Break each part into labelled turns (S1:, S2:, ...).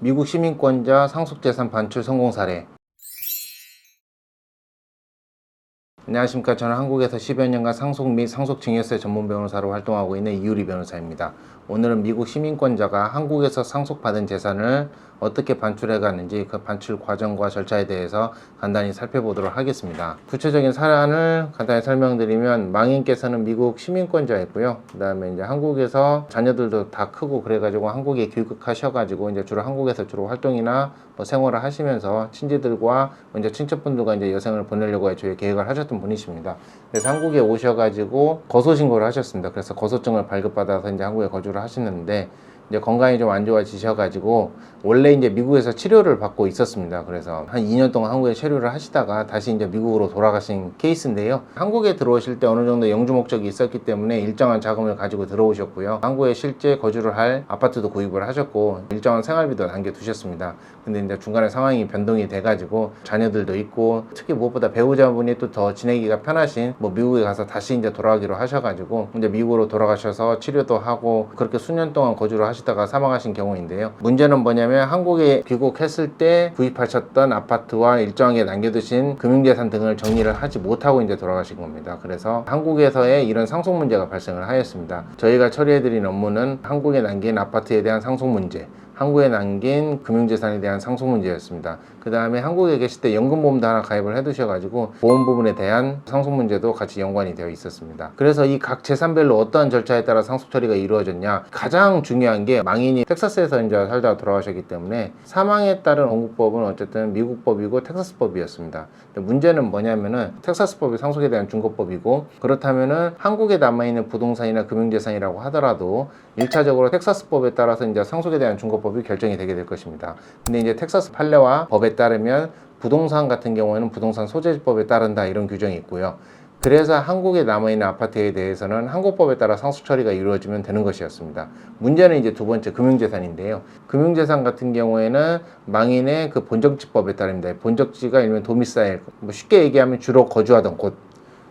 S1: 미국 시민권자 상속재산 반출 성공 사례. 안녕하십니까. 저는 한국에서 10여 년간 상속 및 상속증여세 전문 변호사로 활동하고 있는 이유리 변호사입니다. 오늘은 미국 시민권자가 한국에서 상속받은 재산을 어떻게 반출해 갔는지 그 반출 과정과 절차에 대해서 간단히 살펴보도록 하겠습니다. 구체적인 사안을 간단히 설명드리면, 망인께서는 미국 시민권자였고요. 그 다음에 이제 한국에서 자녀들도 다 크고 그래가지고 한국에 귀국하셔가지고 이제 주로 한국에서 주로 활동이나 뭐 생활을 하시면서 친지들과 이제 친척분들과 이제 여생을 보내려고 애초에 계획을 하셨던 분이십니다. 그래서 한국에 오셔가지고 거소 신고를 하셨습니다. 그래서 거소증을 발급받아서 이제 한국에 거주를 하시는데, 이제 건강이 좀 안 좋아지셔가지고 원래 이제 미국에서 치료를 받고 있었습니다. 그래서 한 2년 동안 한국에 체류를 하시다가 다시 이제 미국으로 돌아가신 케이스인데요. 한국에 들어오실 때 어느 정도 영주 목적이 있었기 때문에 일정한 자금을 가지고 들어오셨고요. 한국에 실제 거주를 할 아파트도 구입을 하셨고 일정한 생활비도 남겨두셨습니다. 근데 이제 중간에 상황이 변동이 돼가지고 자녀들도 있고, 특히 무엇보다 배우자분이 또 더 지내기가 편하신 미국에 가서 다시 이제 돌아가기로 하셔가지고 이제 미국으로 돌아가셔서 치료도 하고 그렇게 수년 동안 거주를 하시다가 사망하신 경우인데요. 문제는 뭐냐면, 한국에 귀국했을 때 구입하셨던 아파트와 일정하게 남겨두신 금융재산 등을 정리를 하지 못하고 이제 돌아가신 겁니다. 그래서 한국에서의 이런 상속 문제가 발생을 하였습니다. 저희가 처리해드린 업무는 한국에 남긴 아파트에 대한 상속 문제, 한국에 남긴 금융재산에 대한 상속 문제였습니다. 그 다음에 한국에 계실 때 연금보험도 하나 가입을 해두셔가지고 보험 부분에 대한 상속 문제도 같이 연관이 되어 있었습니다. 그래서 이 각 재산별로 어떠한 절차에 따라 상속 처리가 이루어졌냐, 가장 중요한 게, 망인이 텍사스에서 이제 살다가 돌아가셨기 때문에 사망에 따른 건국법은 어쨌든 미국법이고 텍사스법이었습니다. 근데 문제는 뭐냐면은, 텍사스법이 상속에 대한 준거법이고, 그렇다면은 한국에 남아있는 부동산이나 금융재산이라고 하더라도 1차적으로 텍사스법에 따라서 이제 상속에 대한 준거법이 결정이 되게 될 것입니다. 근데 이제 텍사스 판례와 법에 따르면 부동산 같은 경우에는 부동산 소재지법에 따른다, 이런 규정이 있고요. 그래서 한국에 남아있는 아파트에 대해서는 한국법에 따라 상속 처리가 이루어지면 되는 것이었습니다. 문제는 이제 두 번째 금융재산인데요. 금융재산 같은 경우에는 망인의 그 본적지법에 따릅니다. 본적지가 일명 도미사일, 쉽게 얘기하면 주로 거주하던 곳,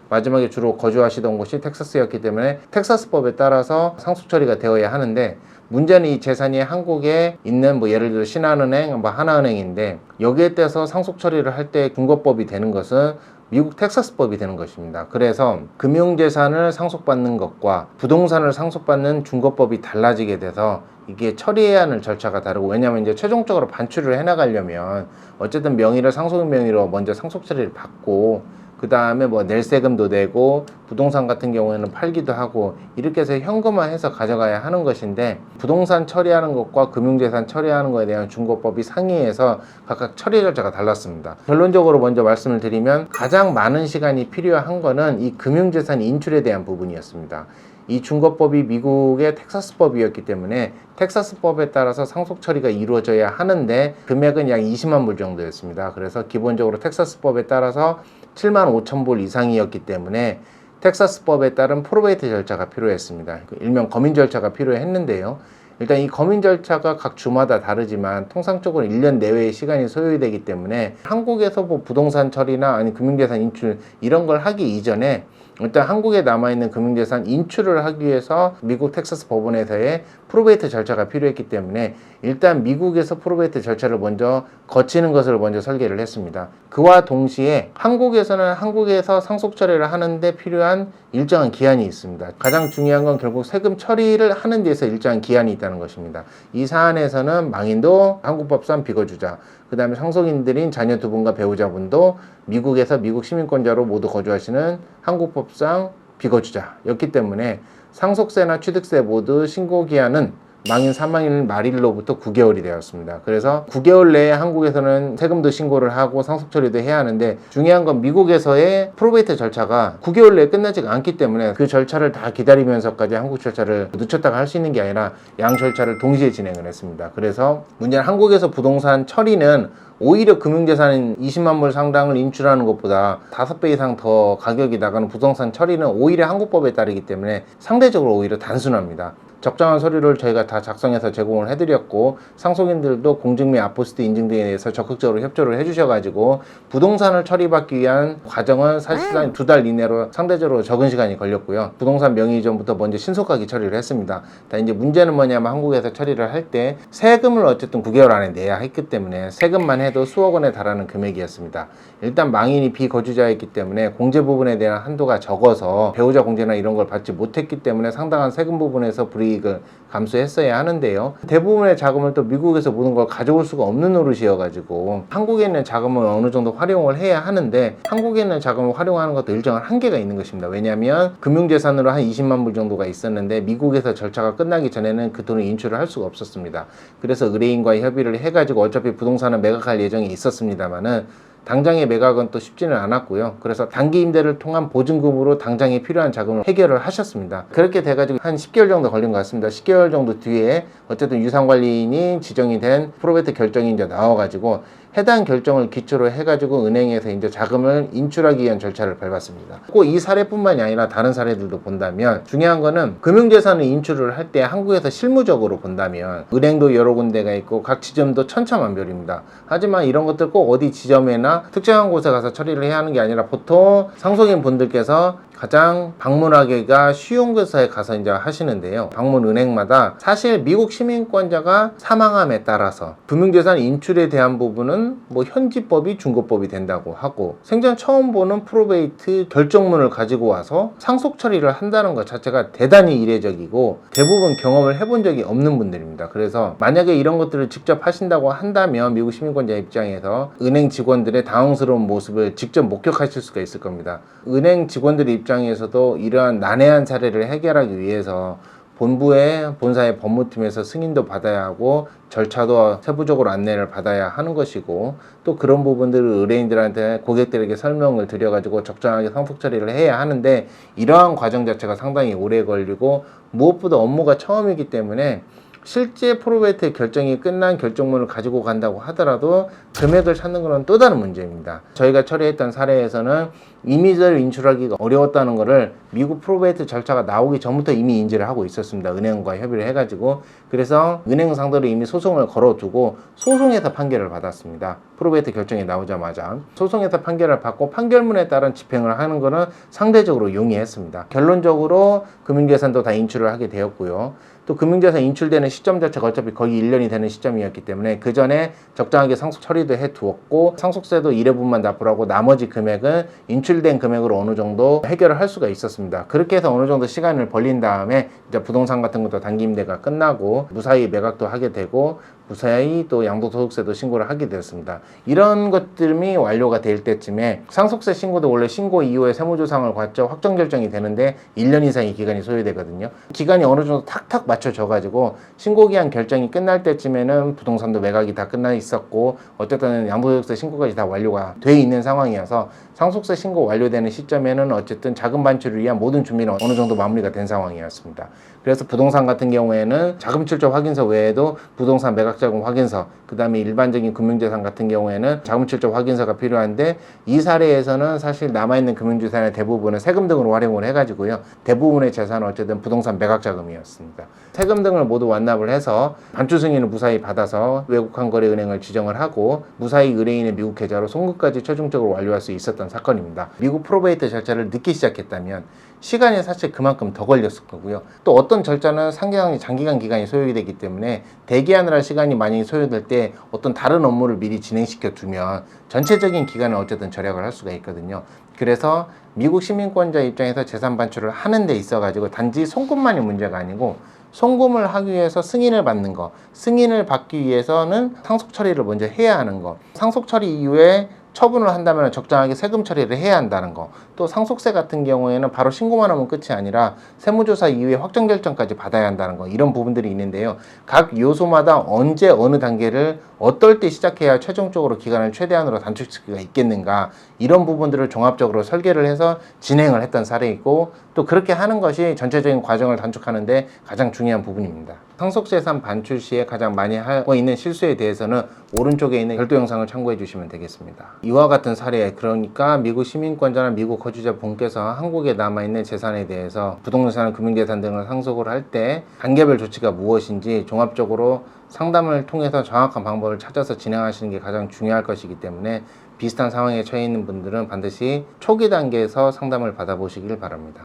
S1: 마지막에 주로 거주하시던 곳이 텍사스였기 때문에 텍사스법에 따라서 상속 처리가 되어야 하는데, 문제는 이 재산이 한국에 있는 예를 들어 신한은행, 하나은행인데, 여기에 대해서 상속 처리를 할 때 준거법이 되는 것은 미국 텍사스법이 되는 것입니다. 그래서 금융재산을 상속받는 것과 부동산을 상속받는 준거법이 달라지게 돼서 이게 처리해야 하는 절차가 다르고, 왜냐하면 이제 최종적으로 반출을 해나가려면 어쨌든 명의를 상속 명의로 먼저 상속 처리를 받고, 그 다음에 낼 세금도 내고, 부동산 같은 경우에는 팔기도 하고, 이렇게 해서 현금화해서 가져가야 하는 것인데, 부동산 처리하는 것과 금융재산 처리하는 것에 대한 준거법이 상이해서 각각 처리 절차가 달랐습니다. 결론적으로 먼저 말씀을 드리면, 가장 많은 시간이 필요한 거는 이 금융재산 인출에 대한 부분이었습니다. 이 준거법이 미국의 텍사스법이었기 때문에 텍사스법에 따라서 상속 처리가 이루어져야 하는데, 금액은 약 20만 불 정도였습니다. 그래서 기본적으로 텍사스법에 따라서 7만 5천 불 이상이었기 때문에 텍사스법에 따른 프로베이트 절차가 필요했습니다. 일명 검인 절차가 필요했는데요. 일단 이 검인 절차가 각 주마다 다르지만 통상적으로 1년 내외의 시간이 소요되기 때문에 한국에서 부동산 처리나 아니 금융재산 인출 이런 걸 하기 이전에 일단 한국에 남아있는 금융재산 인출을 하기 위해서 미국 텍사스 법원에서의 프로베이트 절차가 필요했기 때문에 일단 미국에서 프로베이트 절차를 먼저 거치는 것을 먼저 설계를 했습니다. 그와 동시에 한국에서는 한국에서 상속 처리를 하는데 필요한 일정한 기한이 있습니다. 가장 중요한 건 결국 세금 처리를 하는 데서 일정한 기한이 있다는 것입니다. 이 사안에서는 망인도 한국법상 비거주자, 그 다음에 상속인들인 자녀 두 분과 배우자분도 미국에서 미국 시민권자로 모두 거주하시는 한국법상 비거주자였기 때문에 상속세나 취득세 모두 신고기한은 망인 사망일 말일로부터 9개월이 되었습니다. 그래서 9개월 내에 한국에서는 세금도 신고를 하고 상속 처리도 해야 하는데, 중요한 건 미국에서의 프로베이트 절차가 9개월 내에 끝나지가 않기 때문에 그 절차를 다 기다리면서까지 한국 절차를 늦췄다가 할 수 있는 게 아니라 양 절차를 동시에 진행을 했습니다. 그래서 문제는 한국에서 부동산 처리는 오히려 금융재산 20만 불 상당을 인출하는 것보다 5배 이상 더 가격이 나가는 부동산 처리는 오히려 한국법에 따르기 때문에 상대적으로 오히려 단순합니다. 적정한 서류를 저희가 다 작성해서 제공을 해드렸고, 상속인들도 공증 및 아포스트 인증 등에 대해서 적극적으로 협조를 해주셔가지고 부동산을 처리받기 위한 과정은 사실상 2달 이내로 상대적으로 적은 시간이 걸렸고요. 부동산 명의 이전부터 먼저 신속하게 처리를 했습니다. 이제 문제는 뭐냐면 한국에서 처리를 할 때 세금을 어쨌든 9개월 안에 내야 했기 때문에 세금만 해도 수억 원에 달하는 금액이었습니다. 일단 망인이 비거주자였기 때문에 공제 부분에 대한 한도가 적어서 배우자 공제나 이런 걸 받지 못했기 때문에 상당한 세금 부분에서 불이익을 감수했어야 하는데요. 대부분의 자금을 또 미국에서 모든 걸 가져올 수가 없는 노릇이어가지고 한국에 있는 자금을 어느 정도 활용을 해야 하는데, 한국에 있는 자금을 활용하는 것도 일정한 한계가 있는 것입니다. 왜냐하면 금융재산으로 한 20만 불 정도가 있었는데 미국에서 절차가 끝나기 전에는 그 돈을 인출을 할 수가 없었습니다. 그래서 의뢰인과 협의를 해가지고 어차피 부동산을 매각할 예정이 있었습니다만은 당장의 매각은 또 쉽지는 않았고요. 그래서 단기 임대를 통한 보증금으로 당장에 필요한 자금을 해결을 하셨습니다. 그렇게 돼가지고 한 10개월 정도 걸린 것 같습니다. 10개월 정도 뒤에 어쨌든 유상관리인이 지정이 된 프로베이트 결정이 이제 나와가지고 해당 결정을 기초로 해가지고 은행에서 이제 자금을 인출하기 위한 절차를 밟았습니다. 꼭 이 사례뿐만이 아니라 다른 사례들도 본다면, 중요한 거는 금융재산을 인출을 할 때 한국에서 실무적으로 본다면 은행도 여러 군데가 있고 각 지점도 천차만별입니다. 하지만 이런 것들 꼭 어디 지점에나 특정한 곳에 가서 처리를 해야 하는 게 아니라 보통 상속인 분들께서 가장 방문하기가 쉬운 곳에 가서 이제 하시는데요. 방문 은행마다 사실 미국 시민권자가 사망함에 따라서 금융재산 인출에 대한 부분은 뭐 현지법이 중거법이 된다고 하고, 생전 처음 보는 프로베이트 결정문을 가지고 와서 상속 처리를 한다는 것 자체가 대단히 이례적이고 대부분 경험을 해본 적이 없는 분들입니다. 그래서 만약에 이런 것들을 직접 하신다고 한다면 미국 시민권자 입장에서 은행 직원들의 당황스러운 모습을 직접 목격하실 수가 있을 겁니다. 은행 직원들의 입장에서도 이러한 난해한 사례를 해결하기 위해서 본사의 법무팀에서 승인도 받아야 하고 절차도 세부적으로 안내를 받아야 하는 것이고, 또 그런 부분들을 의뢰인들한테 고객들에게 설명을 드려가지고 적정하게 상속 처리를 해야 하는데, 이러한 과정 자체가 상당히 오래 걸리고 무엇보다 업무가 처음이기 때문에 실제 프로베이트 결정이 끝난 결정문을 가지고 간다고 하더라도 금액을 찾는 것은 또 다른 문제입니다. 저희가 처리했던 사례에서는 이미지를 인출하기가 어려웠다는 것을 미국 프로베이트 절차가 나오기 전부터 이미 인지를 하고 있었습니다. 은행과 협의를 해가지고. 그래서 은행 상대로 이미 소송을 걸어두고 소송에서 판결을 받았습니다. 프로베이트 결정이 나오자마자 소송에서 판결을 받고 판결문에 따른 집행을 하는 것은 상대적으로 용이했습니다. 결론적으로 금융재산도 다 인출을 하게 되었고요. 또 금융재산 인출되는 시점 자체가 어차피 거의 1년이 되는 시점이었기 때문에 그 전에 적당하게 상속 처리도 해두었고, 상속세도 1회분만 납부를 하고 나머지 금액은 인출된 금액으로 어느 정도 해결을 할 수가 있었습니다. 그렇게 해서 어느 정도 시간을 벌린 다음에 이제 부동산 같은 것도 단기 임대가 끝나고 무사히 매각도 하게 되고 무사히 또 양도소득세도 신고를 하게 되었습니다. 이런 것들이 완료가 될 때쯤에 상속세 신고도 원래 신고 이후에 세무조사를 거쳐 확정 결정이 되는데 1년 이상의 기간이 소요되거든요. 기간이 어느 정도 탁탁 맞춰져가지고 신고기한 결정이 끝날 때쯤에는 부동산도 매각이 다 끝나 있었고 어쨌든 양도소득세 신고까지 다 완료가 돼 있는 상황이어서 상속세 신고 완료되는 시점에는 어쨌든 자금 반출을 위한 모든 준비는 어느 정도 마무리가 된 상황이었습니다. 그래서 부동산 같은 경우에는 자금 출처 확인서 외에도 부동산 매각 자금 확인서, 그 다음에 일반적인 금융재산 같은 경우에는 자금 출처 확인서가 필요한데, 이 사례에서는 사실 남아있는 금융재산의 대부분은 세금 등으로 활용을 해가지고요. 대부분의 재산은 어쨌든 부동산 매각 자금이었습니다. 세금 등을 모두 완납을 해서 반출 승인을 무사히 받아서 외국환거래은행을 지정을 하고 무사히 의뢰인의 미국 계좌로 송금까지 최종적으로 완료할 수 있었던 사건입니다. 미국 프로베이트 절차를 늦게 시작했다면 시간이 사실 그만큼 더 걸렸을 거고요. 또 어떤 절차는 상당히 장기간 기간이 소요가 되기 때문에 대기하느라 시간이 많이 소요될 때 어떤 다른 업무를 미리 진행시켜 두면 전체적인 기간을 어쨌든 절약을 할 수가 있거든요. 그래서 미국 시민권자 입장에서 재산 반출을 하는 데 있어 가지고 단지 송금만이 문제가 아니고, 송금을 하기 위해서 승인을 받는 거, 승인을 받기 위해서는 상속 처리를 먼저 해야 하는 거, 상속 처리 이후에 처분을 한다면 적정하게 세금 처리를 해야 한다는 거, 또 상속세 같은 경우에는 바로 신고만 하면 끝이 아니라 세무조사 이후에 확정 결정까지 받아야 한다는 거, 이런 부분들이 있는데요. 각 요소마다 언제 어느 단계를 어떨 때 시작해야 최종적으로 기간을 최대한으로 단축시킬 수가 있겠는가, 이런 부분들을 종합적으로 설계를 해서 진행을 했던 사례이고, 또 그렇게 하는 것이 전체적인 과정을 단축하는데 가장 중요한 부분입니다. 상속재산 반출 시에 가장 많이 하고 있는 실수에 대해서는 오른쪽에 있는 별도 영상을 참고해 주시면 되겠습니다. 이와 같은 사례, 그러니까 미국 시민권자나 미국 거주자 분께서 한국에 남아있는 재산에 대해서 부동산, 금융재산 등을 상속을 할 때 단계별 조치가 무엇인지 종합적으로 상담을 통해서 정확한 방법을 찾아서 진행하시는 게 가장 중요할 것이기 때문에 비슷한 상황에 처해 있는 분들은 반드시 초기 단계에서 상담을 받아보시길 바랍니다.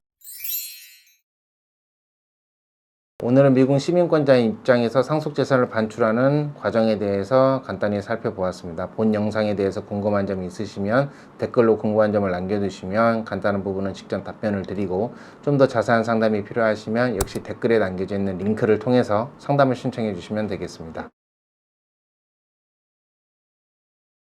S1: 오늘은 미국 시민권자의 입장에서 상속재산을 반출하는 과정에 대해서 간단히 살펴보았습니다. 본 영상에 대해서 궁금한 점이 있으시면 댓글로 궁금한 점을 남겨주시면 간단한 부분은 직접 답변을 드리고, 좀 더 자세한 상담이 필요하시면 역시 댓글에 남겨져 있는 링크를 통해서 상담을 신청해 주시면 되겠습니다.